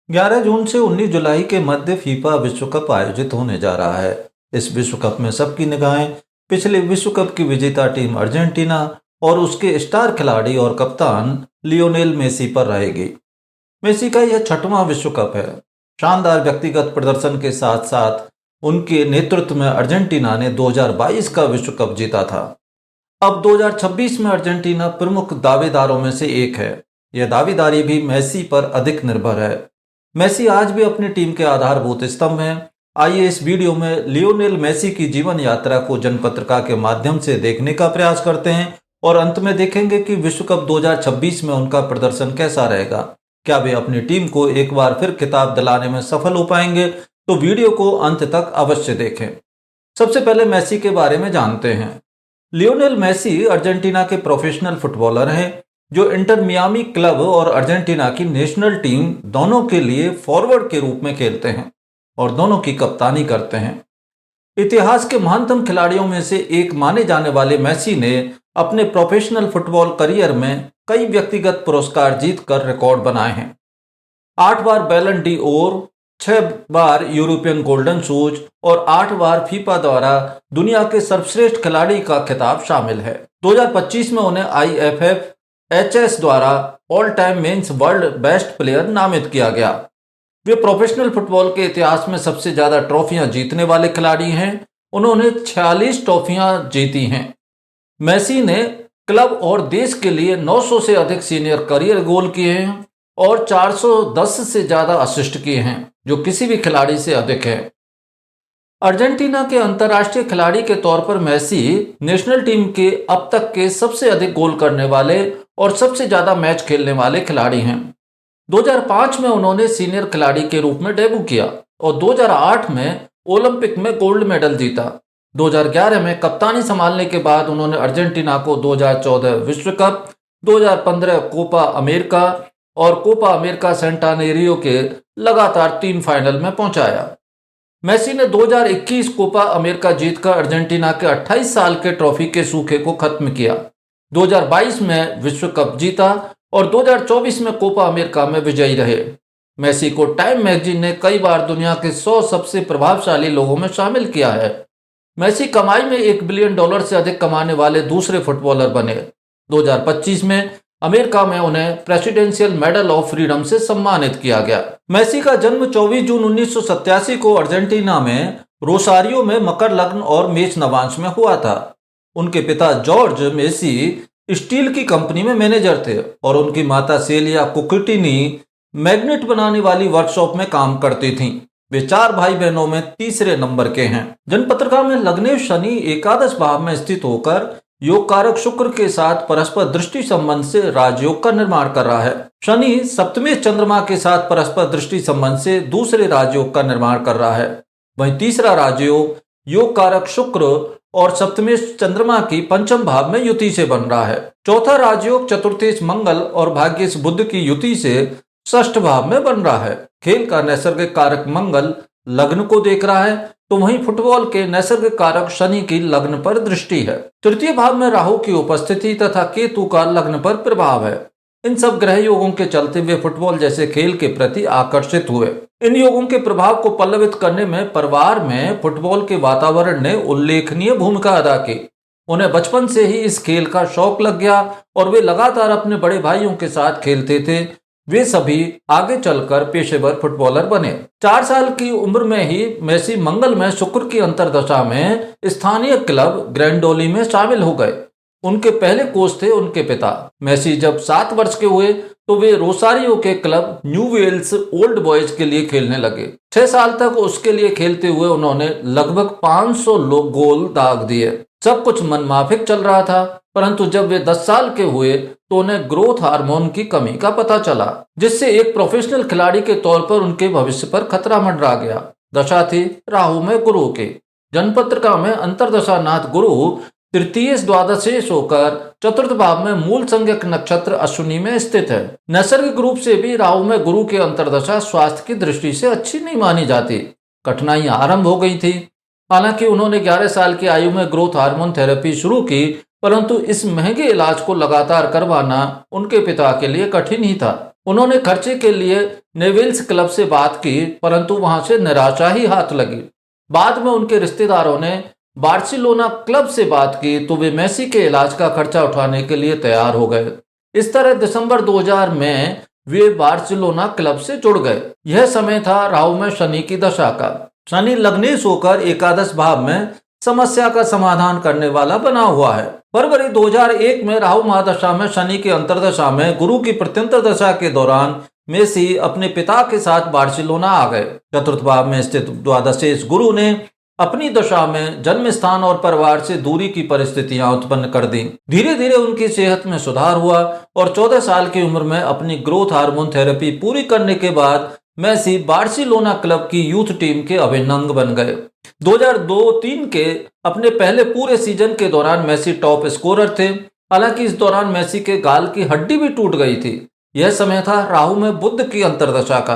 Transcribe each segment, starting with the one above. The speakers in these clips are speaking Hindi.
11 जून से 19 जुलाई के मध्य फीफा विश्व कप आयोजित होने जा रहा है। इस विश्व कप में सबकी निगाहें पिछले विश्व कप की विजेता टीम अर्जेंटीना और उसके स्टार खिलाड़ी और कप्तान लियोनेल मेसी पर रहेगी। मेसी का यह 6वां विश्व कप है। शानदार व्यक्तिगत प्रदर्शन के साथ साथ उनके नेतृत्व में अर्जेंटीना ने 2022 का विश्व कप जीता था। अब 2026 में अर्जेंटीना प्रमुख दावेदारों में से एक है। यह दावेदारी भी मेसी पर अधिक निर्भर है। मेसी आज भी अपनी टीम के आधारभूत स्तंभ हैं। आइए इस वीडियो में लियोनेल मेसी की जीवन यात्रा को जनपत्रिका के माध्यम से देखने का प्रयास करते हैं और अंत में देखेंगे कि विश्व कप 2026 में उनका प्रदर्शन कैसा रहेगा। क्या वे अपनी टीम को एक बार फिर खिताब दिलाने में सफल हो पाएंगे? तो वीडियो को अंत तक अवश्य देखें। सबसे पहले मेसी के बारे में जानते हैं। लियोनेल मेसी अर्जेंटीना के प्रोफेशनल फुटबॉलर हैं जो इंटर मियामी क्लब और अर्जेंटीना की नेशनल टीम दोनों के लिए फॉरवर्ड के रूप में खेलते हैं और दोनों की कप्तानी करते हैं। इतिहास के महानतम खिलाड़ियों में से एक माने जाने वाले मेसी ने अपने प्रोफेशनल फुटबॉल करियर में कई व्यक्तिगत पुरस्कार जीतकर रिकॉर्ड बनाए हैं। 8 बार बैलन डी ओर, 6 बार यूरोपियन गोल्डन शूज और 8 बार फीफा द्वारा दुनिया के सर्वश्रेष्ठ खिलाड़ी का खिताब शामिल है। 2025 में उन्हें IFFHS द्वारा all time mains world best player नामित किया गया। वे प्रोफेशनल फुटबॉल के इतिहास में सबसे ज्यादा ट्रॉफियां जीतने वाले खिलाड़ी हैं। उन्होंने 46 ट्रॉफियां जीती हैं। मेसी ने क्लब और देश के लिए 900 से अधिक सीनियर करियर गोल किए हैं और 410 से ज्यादा असिस्ट किए हैं, जो किसी भी खिलाड़ी से अधिक है। अर्जेंटीना के अंतर्राष्ट्रीय खिलाड़ी के तौर पर मेसी नेशनल टीम के अब तक के सबसे अधिक गोल करने वाले और सबसे ज्यादा मैच खेलने वाले खिलाड़ी हैं। 2005 में उन्होंने सीनियर खिलाड़ी के रूप में डेब्यू किया और 2008 में ओलंपिक में गोल्ड मेडल जीता। 2011 में कप्तानी संभालने के बाद उन्होंने अर्जेंटीना को 2014 विश्व कप, 2015 कोपा अमेरिका और कोपा अमेरिका सेंटानेरियो के लगातार 3 फाइनल में पहुंचाया। मेसी ने 2021 कोपा अमेरिका जीतकर अर्जेंटीना के 28 साल के ट्रॉफी के सूखे को खत्म किया। 2022 में विश्व कप जीता और 2024 में कोपा अमेरिका में विजयी रहे। मेसी को टाइम मैगजीन ने कई बार दुनिया के 100 सबसे प्रभावशाली लोगों में शामिल किया है। मेसी कमाई में $1 बिलियन से अधिक कमाने वाले दूसरे फुटबॉलर बने। 2025 में अमेरिका में उन्हें प्रेसिडेंशियल मेडल ऑफ फ्रीडम से सम्मानित किया गया। मेसी का जन्म 24 जून 1987 को अर्जेंटीना में रोसारियो में मकर लग्न और मेष नवांश में हुआ था। उनके पिता जॉर्ज मेसी स्टील की कंपनी में मैनेजर थे और उनकी माता सेलिया कुकुटिनी मैग्नेट बनाने वाली वर्कशॉप में काम करती थीं। वे 4 भाई बहनों में तीसरे नंबर के हैं। जनपत्रिका में लग्नेव शनि एकादश भाव में स्थित होकर योग कारक शुक्र के साथ परस्पर दृष्टि संबंध से राजयोग का निर्माण कर रहा है। शनि सप्तमे चंद्रमा के साथ परस्पर दृष्टि संबंध से दूसरे राजयोग का निर्माण कर रहा है। वहीं तीसरा राजयोग योग कारक शुक्र और सप्तमेश चंद्रमा की पंचम भाव में युति से बन रहा है। चौथा राजयोग चतुर्थेश मंगल और भाग्येश बुध की युति से षष्ठ भाव में बन रहा है। खेल का नैसर्गिक कारक मंगल लग्न को देख रहा है, तो वहीं फुटबॉल के नैसर्गिक कारक शनि की लग्न पर दृष्टि है। तृतीय भाव में राहु की उपस्थिति तथा केतु का लग्न पर प्रभाव है। इन सब ग्रह योगों के चलते वे फुटबॉल जैसे खेल के प्रति आकर्षित हुए। इन योगों के प्रभाव को पल्लवित करने में परिवार में फुटबॉल के वातावरण ने उल्लेखनीय भूमिका अदा की। उन्हें बचपन से ही इस खेल का शौक लग गया और वे लगातार अपने बड़े भाइयों के साथ खेलते थे। वे सभी आगे चलकर पेशेवर फुटबॉलर बने। 4 साल की उम्र में ही मेसी मंगल में शुक्र की अंतर्दशा में स्थानीय क्लब ग्रैंडोली में शामिल हो गए। उनके पहले कोच थे उनके पिता। मेसी जब 7 वर्ष के हुए तो वे रोसारियो के club Newell's Old Boys के लिए खेलने लगे। 6 साल तक उसके लिए खेलते हुए उन्होंने लगभग 500 गोल दाग दिए। सब कुछ मनमाफिक चल रहा था, परंतु जब वे 10 साल के हुए तो उन्हें ग्रोथ हार्मोन की कमी का पता चला, जिससे एक प्रोफेशनल खिलाड़ी के तौर पर उनके भविष्य पर खतरा मंडरा गया। दशा थी राहु में गुरु के। जनपत्रिका में अंतर्दशा नाथ गुरु तृतीयेश द्वादशेश होकर चतुर्थ भाव में मूल संज्ञक नक्षत्र अश्विनी में स्थित है। नैसर्गिक रूप से भी राहु में गुरु की अंतर्दशा स्वास्थ्य की दृष्टि से अच्छी नहीं मानी जाती। कठिनाइयां आरंभ हो गई थी। हालांकि उन्होंने 11 साल की आयु में ग्रोथ हार्मोन थेरेपी शुरू की परंतु इस महंगे इलाज को लगातार करवाना उनके पिता के लिए कठिन ही था। उन्होंने खर्चे के लिए नेविल्स क्लब से बात की, परंतु वहां से निराशा ही हाथ लगी। बाद में उनके रिश्तेदारों ने बार्सिलोना क्लब से बात की तो वे मेसी के इलाज का खर्चा उठाने के लिए तैयार हो गए। इस तरह दिसंबर 2000 में वे बार्सिलोना क्लब से जुड़ गए। यह समय था राहु में शनि की दशा का। शनि लग्नेश होकर एकादश भाव में समस्या का समाधान करने वाला बना हुआ है। फरवरी 2001 में राहु महादशा में शनि की अंतर्दशा में गुरु की प्रत्यंतर दशा के दौरान मेसी अपने पिता के साथ बार्सिलोना आ गए। चतुर्थ भाव में स्थित द्वादशेश गुरु ने अपनी दशा में जन्म स्थान और परिवार से दूरी की परिस्थितियां उत्पन्न कर दी। धीरे धीरे उनकी सेहत में सुधार हुआ और 14 साल की उम्र में अपनी ग्रोथ हार्मोन थेरेपी पूरी करने के बाद मेसी बार्सिलोना क्लब की यूथ टीम के अभिन्न अंग बन गए। 2002-03 के अपने पहले पूरे सीजन के दौरान मेसी टॉप स्कोरर थे। हालांकि इस दौरान मेसी के गाल की हड्डी भी टूट गई थी। यह समय था राहु में बुध की अंतर्दशा का।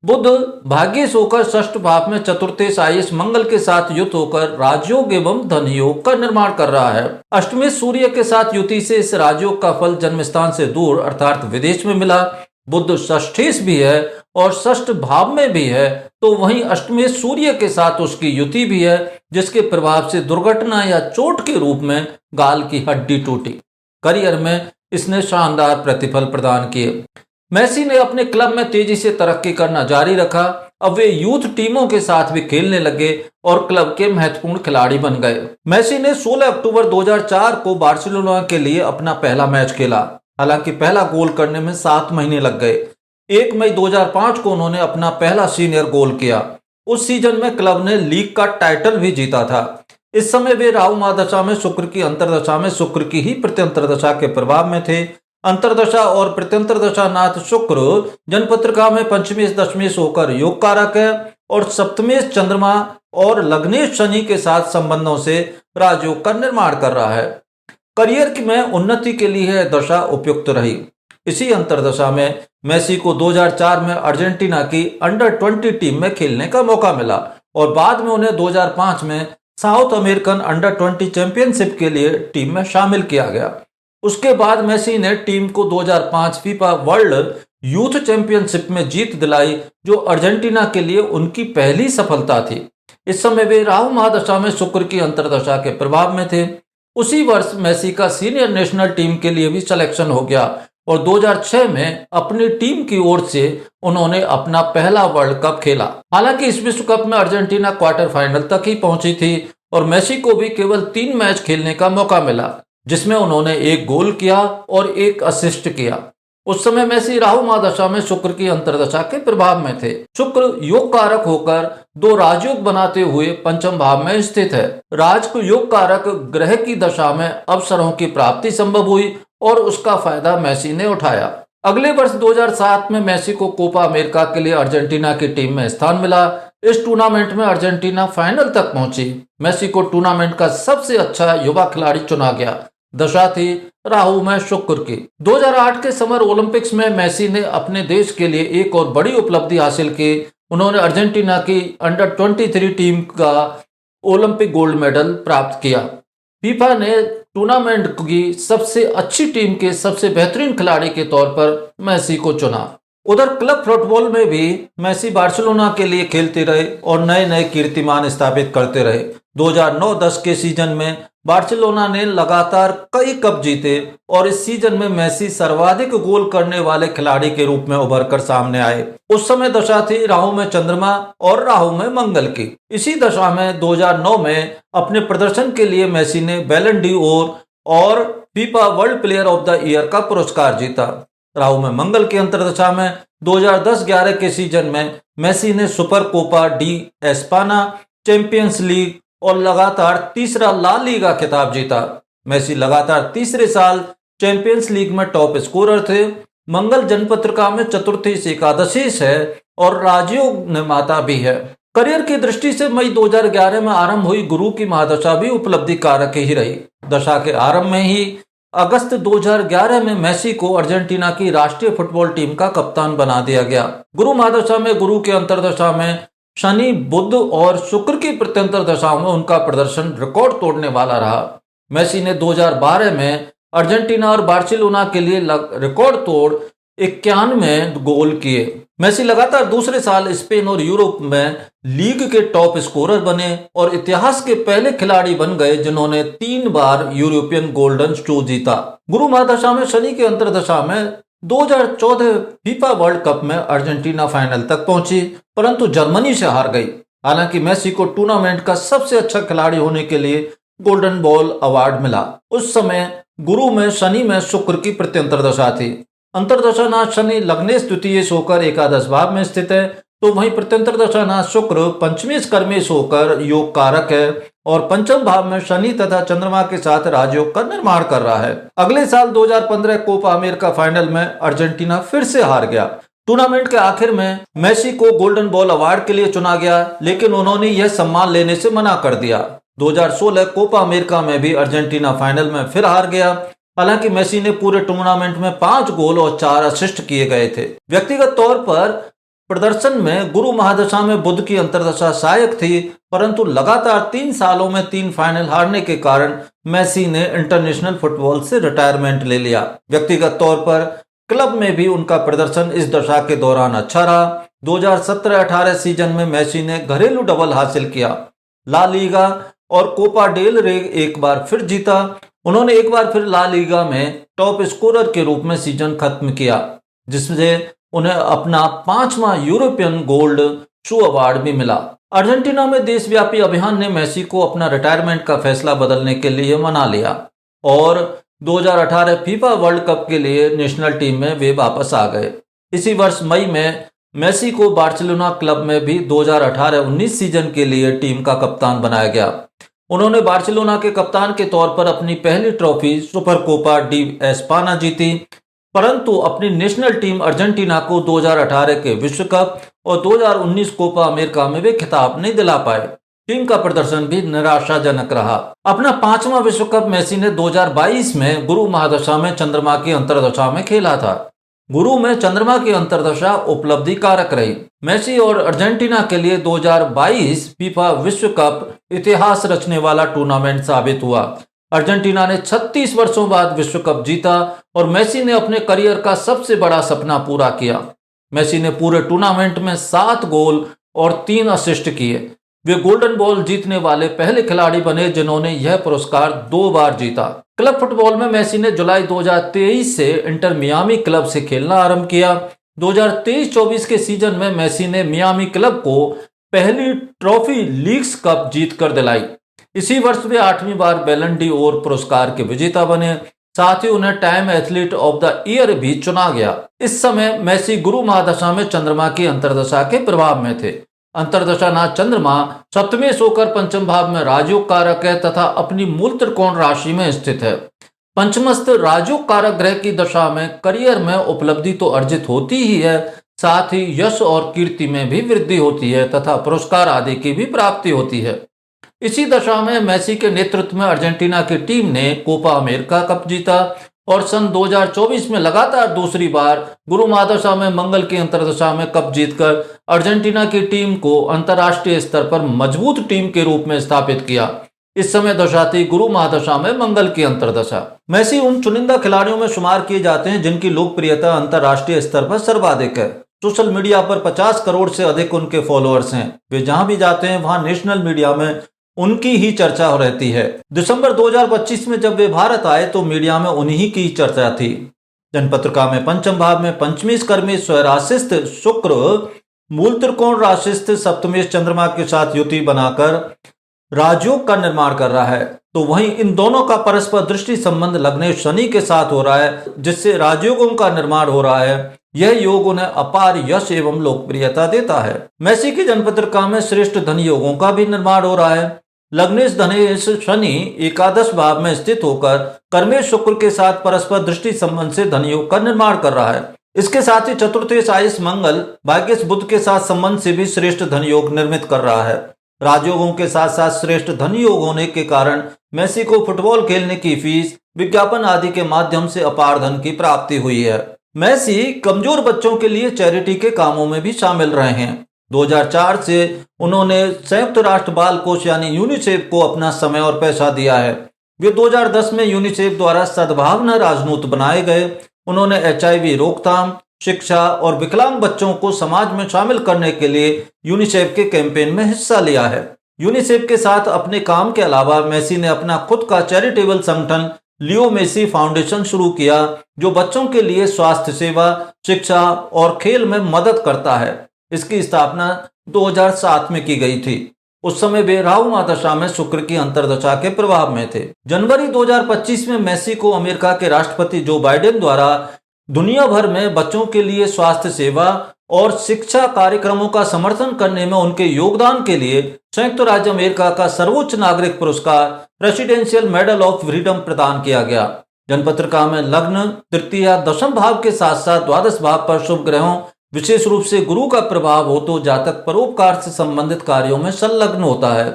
बुध भाग्येश होकर षष्ठ भाव में चतुर्थेश आयुष मंगल के साथ युक्त होकर राजयोग एवं धन योग का निर्माण कर रहा है। अष्टमेश सूर्य के साथ युति से इस राजयोग का फल जन्म स्थान से दूर अर्थात विदेश में मिला। बुध षष्ठेश भी है और षष्ठ भाव में भी है, तो वहीं अष्टमेश सूर्य के साथ उसकी युति भी है, जिसके प्रभाव से दुर्घटना या चोट के रूप में गाल की हड्डी टूटी। करियर में इसने शानदार प्रतिफल प्रदान किए। मेसी ने अपने क्लब में तेजी से तरक्की करना जारी रखा। अब वे यूथ टीमों के साथ भी खेलने लगे और क्लब के महत्वपूर्ण खिलाड़ी बन गए। मेसी ने 16 अक्टूबर 2004 को बार्सिलोना के लिए अपना पहला मैच खेला। हालांकि पहला गोल करने में 7 महीने लग गए। 1 मई 2005 को उन्होंने अपना पहला सीनियर गोल किया। उस सीजन में क्लब ने लीग का टाइटल भी जीता था। इस समय वे राहु महादशा में शुक्र की अंतर्दशा में शुक्र की ही प्रत्यंतर दशा के प्रभाव में थे। अंतर्दशा और प्रत्यंतर दशा नाथ शुक्र जनपत्रिका में पंचमेश दशमेश होकर योग कारक है और सप्तमेश चंद्रमा और लग्नेश शनि के साथ संबंधों से राजयोग का निर्माण कर रहा है। करियर में उन्नति के लिए यह दशा उपयुक्त रही। इसी अंतर्दशा में मेसी को 2004 में अर्जेंटीना की अंडर 20 टीम में खेलने का मौका मिला और बाद में उन्हें 2005 में साउथ अमेरिकन अंडर 20 चैंपियनशिप के लिए टीम में शामिल किया गया। उसके बाद मेसी ने टीम को 2005 फीफा वर्ल्ड यूथ चैंपियनशिप में जीत दिलाई, जो अर्जेंटीना के लिए उनकी पहली सफलता थी। इस समय वे राहु महादशा में शुक्र की अंतर्दशा के प्रभाव में थे। उसी वर्ष मेसी का सीनियर नेशनल टीम के लिए भी सिलेक्शन हो गया और 2006 में अपनी टीम की ओर से उन्होंने अपना पहला वर्ल्ड कप खेला। हालांकि इस विश्व कप में अर्जेंटीना क्वार्टर फाइनल तक ही पहुंची थी और मेसी को भी केवल 3 मैच खेलने का मौका मिला, जिसमें उन्होंने 1 गोल किया और 1 असिस्ट किया। उस समय मेसी राहु महादशा में शुक्र की अंतर्दशा के प्रभाव में थे। शुक्र योग कारक होकर 2 राजयोग बनाते हुए पंचम भाव में स्थित है। राज को योग कारक ग्रह की दशा में अवसरों की प्राप्ति संभव हुई और उसका फायदा मेसी ने उठाया। अगले वर्ष 2007 में मेसी को कोपा अमेरिका के लिए अर्जेंटीना की टीम में स्थान मिला। इस टूर्नामेंट में अर्जेंटीना फाइनल तक पहुंची। मेसी को टूर्नामेंट का सबसे अच्छा युवा खिलाड़ी चुना गया। दशा थी राहु में शुक्र की। 2008 के समर ओलंपिक्स में मेसी ने अपने देश के लिए एक और बड़ी उपलब्धि हासिल की। उन्होंने अर्जेंटीना की अंडर 23 टीम का ओलंपिक गोल्ड मेडल प्राप्त किया। फीफा ने टूर्नामेंट की सबसे अच्छी टीम के सबसे बेहतरीन खिलाड़ी के तौर पर मेसी को चुना। उधर क्लब फुटबॉल में भी मेसी बार्सिलोना के लिए खेलते रहे और नए नए कीर्तिमान स्थापित करते रहे। 2009-10 के सीजन में बार्सिलोना ने लगातार कई कप जीते और इस सीजन में मेसी सर्वाधिक गोल करने वाले खिलाड़ी के रूप में उभरकर सामने आए। उस समय दशा थी राहु में चंद्रमा और राहु में मंगल की। इसी दशा में 2009 में अपने प्रदर्शन के लिए मेसी ने बैलन ड'ओर और FIFA world player of the year का पुरस्कार जीता। राहु में मंगल की अंतर्दशा में 2010-11 के सीजन में मेसी ने Supercopa de España, Champions League और लगातार तीसरा ला लीगा खिताब जीता। मेसी लगातार तीसरे साल चैंपियंस लीग में टॉप स्कोरर थे। मंगल जनपत्रिका में चतुर्थेश एकादशीश है और राजयोग निर्माता भी है। करियर की दृष्टि से मई 2011 में आरंभ हुई गुरु की महादशा भी उपलब्धि कारक ही रही। दशा के आरंभ में ही अगस्त 2011 में मेसी को अर्जेंटीना की राष्ट्रीय फुटबॉल टीम का कप्तान बना दिया गया। गुरु महादशा में गुरु के अंतर्दशा में शनि, बुध और शुक्र की प्रत्यंतर दशाओं में उनका प्रदर्शन रिकॉर्ड तोड़ने वाला रहा। मेसी ने 2012 में अर्जेंटीना और बार्सिलोना के लिए रिकॉर्ड तोड़ 91 गोल किए। मेसी लगातार दूसरे साल स्पेन और यूरोप में लीग के टॉप स्कोरर बने और इतिहास के पहले खिलाड़ी बन गए जिन्होंने 3 बार यूरोपियन गोल्डन शू जीता। गुरु महादशा में शनि की अंतर्दशा में 2014 फीफा वर्ल्ड कप में अर्जेंटीना फाइनल तक पहुंची, परंतु जर्मनी से हार गई। हालांकि मेसी को टूर्नामेंट का सबसे अच्छा खिलाड़ी होने के लिए गोल्डन बॉल अवार्ड मिला। उस समय गुरु में शनि में शुक्र की प्रत्यंतरदशा थी। अंतर्दशानाथ शनि लग्नेश द्वितीयेश होकर एकादश भाव में स्थित है, तो वहीं प्रत्यंतरदशानाथ शुक्र पंचमेश कर्मेश होकर योग कारक है और पंचम भाव में शनि तथा चंद्रमा के साथ राजयोग का निर्माण कर रहा है। अगले साल 2015 कोपा अमेरिका फाइनल में अर्जेंटीना फिर से हार गया। टूर्नामेंट के आखिर में मेसी को गोल्डन बॉल अवार्ड के लिए चुना गया, लेकिन उन्होंने यह सम्मान लेने से मना कर दिया। 2016 कोपा अमेरिका में भी अर्जेंटीना फाइनल में फिर हार गया। हालांकि मेसी ने पूरे टूर्नामेंट में 5 गोल और 4 असिस्ट किए गए थे। व्यक्तिगत तौर पर प्रदर्शन में गुरु महादशा में बुध की अंतर्दशा सहायक थी, परंतु लगातार 3 सालों में 3 फाइनल हारने के कारण मेसी ने इंटरनेशनल फुटबॉल से रिटायरमेंट ले लिया। व्यक्तिगत तौर पर क्लब में भी उनका प्रदर्शन इस दशा के दौरान अच्छा रहा। 2017-18 सीजन में मेसी ने घरेलू डबल हासिल किया, ला लीगा और कोपा डेल रे एक बार फिर जीता। उन्होंने एक बार फिर ला लीगा में टॉप स्कोरर के रूप में सीजन खत्म किया, जिससे उन्हें अपना 5वां यूरोपियन गोल्ड शू अवार्ड भी मिला। अर्जेंटीना में देशव्यापी अभियान ने मेसी को अपना रिटायरमेंट का फैसला बदलने के लिए मना लिया और 2018 फीफा वर्ल्ड कप के लिए नेशनल टीम में वे वापस आ गए। इसी वर्ष मई में मेसी को बार्सिलोना क्लब में भी 2018-19 सीजन के लिए टीम का कप्तान बनाया गया। उन्होंने बार्सिलोना के कप्तान के तौर पर अपनी पहली trophy Supercopa de España जीती, परंतु अपनी नेशनल टीम अर्जेंटीना को 2018 के विश्व कप और 2019 कोपा अमेरिका में वे खिताब नहीं दिला पाए। टीम का प्रदर्शन भी निराशाजनक रहा। अपना 5वां विश्व कप मेसी ने 2022 में गुरु महादशा में चंद्रमा की अंतर्दशा में खेला था। गुरु में चंद्रमा की अंतर्दशा उपलब्धि कारक रही। मेसी और अर्जेंटीना के लिए 2022 फीफा विश्व कप इतिहास रचने वाला टूर्नामेंट साबित हुआ। अर्जेंटीना ने 36 वर्षों बाद विश्व कप जीता और मेसी ने अपने करियर का सबसे बड़ा सपना पूरा किया। मेसी ने पूरे टूर्नामेंट में 7 गोल और 3 असिस्ट किए। वे गोल्डन बॉल जीतने वाले पहले खिलाड़ी बने जिन्होंने यह पुरस्कार 2 बार जीता। क्लब फुटबॉल में मेसी ने जुलाई 2023 से इंटर मियामी क्लब से खेलना आरंभ किया। 2023-24 के सीजन में मेसी ने मियामी क्लब को पहली ट्रॉफी लीग्स कप जीत कर दिलाई। इसी वर्ष वे 8वीं बार बैलन डी ओर पुरस्कार के विजेता बने। साथ ही उन्हें time athlete of the year भी चुना गया। इस समय मेसी गुरु महादशा में चंद्रमा की अंतर्दशा के प्रभाव में थे। अंतर्दशानाथ चंद्रमा सप्तमेश होकर पंचम भाव में राजयोग कारक है तथा अपनी मूल त्रिकोण राशि में स्थित है। पंचमस्थ राजयोग कारक ग्रह की दशा में करियर में उपलब्धि तो अर्जित होती ही है, साथ ही यश और कीर्ति में भी वृद्धि होती है तथा पुरस्कार आदि की भी प्राप्ति होती है। इसी दशा में मेसी के नेतृत्व में अर्जेंटीना की टीम ने कोपा अमेरिका कप जीता और सन 2024 में लगातार दूसरी बार गुरु महादशा में मंगल की अंतर्दशा में कप जीतकर अर्जेंटीना की टीम को अंतर्राष्ट्रीय स्तर पर मजबूत टीम के रूप में स्थापित किया। इस समय दशा थी गुरु महादशा में मंगल की अंतर्दशा। मेसी उन चुनिंदा खिलाड़ियों में शुमार किए जाते हैं जिनकी लोकप्रियता अंतर्राष्ट्रीय स्तर पर सर्वाधिक है। सोशल मीडिया पर 50 करोड़ से अधिक उनके फॉलोअर्स हैं। वे जहां भी जाते हैं वहां नेशनल मीडिया में उनकी ही चर्चा हो रहती है। दिसंबर 2025 में जब वे भारत आए तो मीडिया में उन्हीं की चर्चा थी। जनपत्रिका में पंचम भाव में पंचमेश कर्मेश स्वराशिस्थ शुक्र मूल त्रिकोण राशिस्थ सप्तमेश चंद्रमा के साथ युति बनाकर राजयोग का निर्माण कर रहा है, तो वहीं इन दोनों का परस्पर दृष्टि संबंध लग्नेश शनि के साथ हो रहा है, जिससे राजयोगों का निर्माण हो रहा है। यह योग उन्हें अपार यश एवं लोकप्रियता देता है। मेसी की जन्मपत्रिका में श्रेष्ठ धन योगों का भी निर्माण हो रहा है। लग्नेश धनेश शनि एकादश भाव में स्थित होकर कर्मेश शुक्र के साथ परस्पर दृष्टि संबंध से धन योग का निर्माण कर रहा है। इसके साथ ही चतुर्थेश आयुष मंगल भाग्येश बुध के साथ संबंध से भी श्रेष्ठ धन योग निर्मित कर रहा है। राजयोगों के साथ साथ श्रेष्ठ धन योग होने के कारण मेसी को फुटबॉल खेलने की फीस, विज्ञापन आदि के माध्यम से अपार धन की प्राप्ति हुई है। मेसी कमजोर बच्चों के लिए चैरिटी के कामों में भी शामिल रहे हैं। 2004 से उन्होंने संयुक्त राष्ट्र बाल कोष यानी यूनिसेफ को अपना समय और पैसा दिया है। वे 2010 में यूनिसेफ द्वारा सद्भावना राजदूत बनाए गए। उन्होंने HIV रोकथाम, शिक्षा और विकलांग बच्चों को समाज में शामिल करने के लिए यूनिसेफ के कैंपेन में हिस्सा लिया है। यूनिसेफ के साथ अपने काम के अलावा मेसी ने अपना खुद का चैरिटेबल संगठन लियो मेसी फाउंडेशन शुरू किया, जो बच्चों के लिए स्वास्थ्य सेवा, शिक्षा और खेल में मदद करता है। इसकी स्थापना 2007 में की गई थी। उस समय वे राहु महादशा में शुक्र की अंतर्दशा के प्रभाव में थे। जनवरी 2025 में मेसी को अमेरिका के राष्ट्रपति जो बाइडेन द्वारा दुनिया भर में बच्चों के लिए स्वास्थ्य सेवा और शिक्षा कार्यक्रमों का समर्थन करने में उनके योगदान के लिए संयुक्त राज्य अमेरिका का सर्वोच्च नागरिक पुरस्कार प्रेसिडेंशियल मेडल ऑफ फ्रीडम प्रदान किया गया। जन्मपत्रिका में लग्न, तृतीय, दशम भाव के साथ साथ द्वादश भाव पर शुभ ग्रहों, विशेष रूप से गुरु का प्रभाव हो तो जातक परोपकार से संबंधित कार्यों में संलग्न होता है।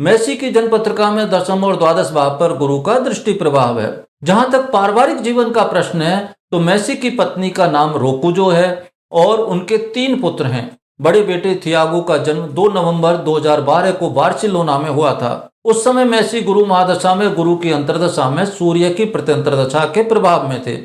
मेसी की जन्मपत्रिका में दशम और द्वादश भाव पर गुरु का दृष्टि प्रभाव है। जहां तक पारिवारिक जीवन का प्रश्न है तो मेसी की पत्नी का नाम रोकुजो है और उनके 3 पुत्र हैं। बड़े बेटे थियागो का जन्म 2 नवंबर 2012 को बार्सिलोना में हुआ था। उस समय मेसी गुरु महादशा में गुरु की अंतर्दशा में सूर्य की प्रत्यंतरदशा के प्रभाव में थे।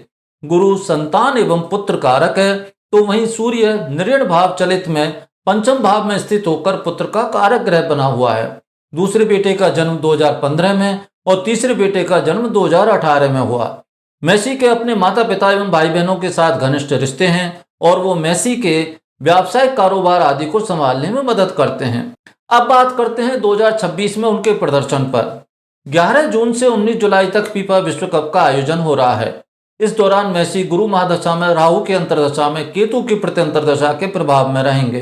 गुरु संतान एवं पुत्र कारक है, तो वहीं सूर्य निर्णय भाव चलित में पंचम भाव में स्थित होकर पुत्र का कारक ग्रह बना हुआ है। दूसरे बेटे का जन्म 2015 में और तीसरे बेटे का जन्म 2018 में हुआ। मेसी के अपने माता पिता एवं भाई बहनों के साथ घनिष्ठ रिश्ते हैं और वो मेसी के व्यावसायिक कारोबार आदि को संभालने में मदद करते हैं। अब बात करते हैं 2026 में उनके प्रदर्शन पर। 11 जून से 19 जुलाई तक फीफा विश्व कप का आयोजन हो रहा है। इस दौरान मेसी गुरु महादशा में राहु की अंतर्दशा में केतु की प्रत्यंतरदशा के प्रभाव में रहेंगे।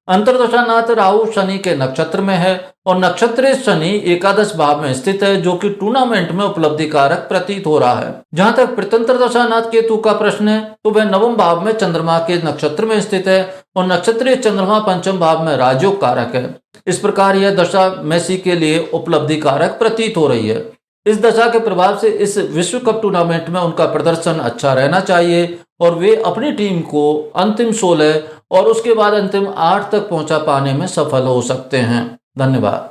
अंतर्दशा नाथ राहु शनि के नक्षत्र में है और नक्षत्र शनि एकादश भाव में स्थित है, जो कि टूर्नामेंट में उपलब्धि कारक प्रतीत हो रहा है। जहां तक प्रत्यंतरदशा नाथ केतु का प्रश्न है तो वह नवम भाव में चंद्रमा के नक्षत्र में स्थित है और नक्षत्रीय चंद्रमा पंचम भाव में राजयोग कारक है। इस प्रकार यह दशा मेसी के लिए उपलब्धि कारक प्रतीत हो रही है। इस दशा के प्रभाव से इस विश्व कप टूर्नामेंट में उनका प्रदर्शन अच्छा रहना चाहिए और वे अपनी टीम को अंतिम 16 और उसके बाद अंतिम 8 तक पहुंचा पाने में सफल हो सकते हैं। धन्यवाद।